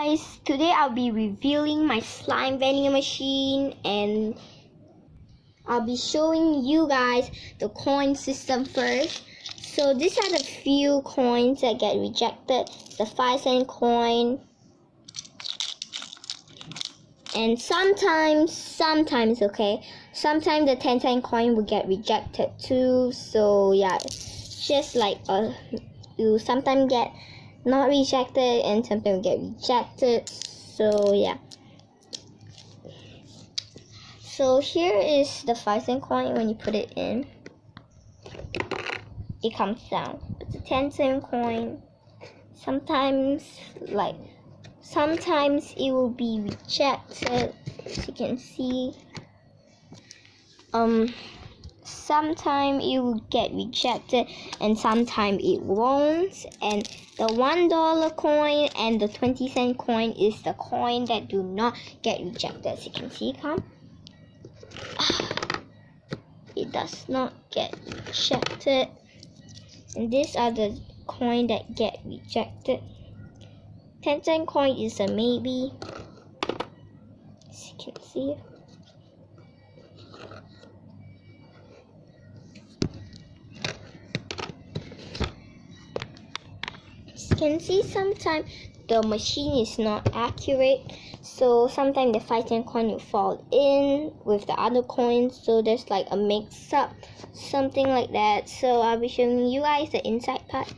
guys, today I'll be revealing my slime vending machine and I'll be showing you guys the coin system first. So these are the few coins that get rejected. The 5-cent coin, and sometimes the 10-cent coin will get rejected too. So yeah, it's just like you sometimes get not rejected and sometimes get rejected. So yeah, so here is the 5-cent coin. When you put it in, it comes down. But the 10-cent coin, sometimes it will be rejected, as you can see. Sometimes it will get rejected and sometimes it won't. And the $1 coin and the 20-cent coin is the coin that do not get rejected. As you can see, it does not get rejected. And these are the coin that get rejected. 10-cent coin is a maybe, as you can see. As you can see, sometimes the machine is not accurate, so sometimes the 5-cent coin will fall in with the other coins, so there's like a mix up, something like that. So I'll be showing you guys the inside part.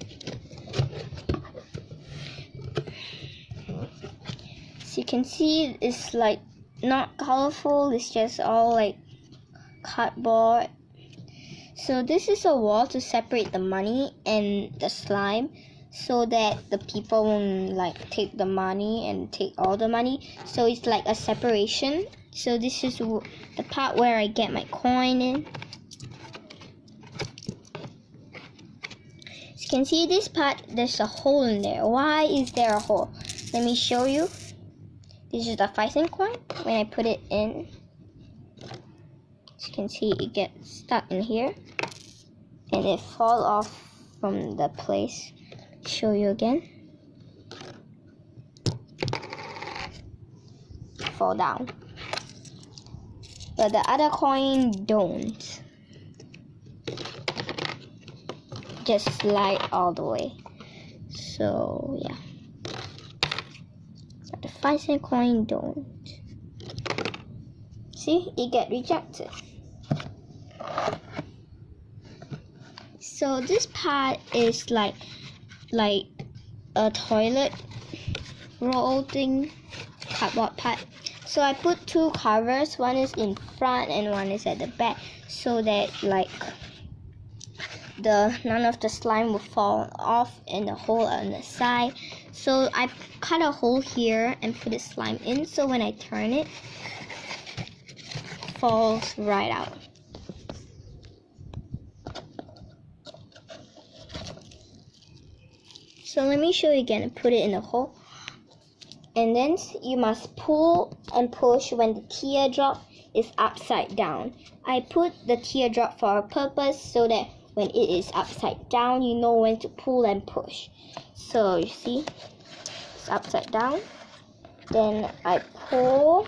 So you can see it's like not colorful, it's just all like cardboard. So this is a wall to separate the money and the slime, so that the people won't like take the money and take all the money. So it's like a separation. So this is the part where I get my coin in. As you can see, this part, there's a hole in there. Why is there a hole? Let me show you. This is the 5-cent coin. When I put it in, as you can see, it gets stuck in here and it falls off from the place. Show you again. Fall down. But the other coin don't. Just slide all the way. So yeah. But the 5-cent coin don't. See, it get rejected. So this part is like a toilet roll thing, cardboard part. So I put 2 covers, one is in front and one is at the back, so that like none of the slime will fall off in the hole on the side. So I cut a hole here and put the slime in, so when I turn it, falls right out. So let me show you again. Put it in the hole, and then you must pull and push when the teardrop is upside down. I put the teardrop for a purpose, so that when it is upside down, you know when to pull and push. So you see, it's upside down. Then I pull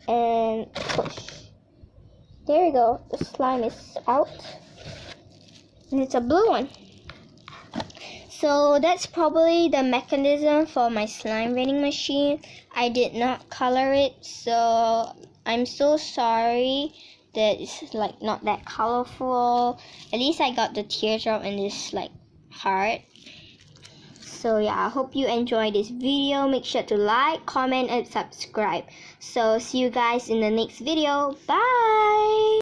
and push. There you go. The slime is out. And it's a blue one. So that's probably the mechanism for my slime vending machine. I did not color it, so I'm so sorry that it's like not that colorful. At least I got the teardrop and this like heart. So yeah, I hope you enjoyed this video. Make sure to like, comment and subscribe. So see you guys in the next video. Bye.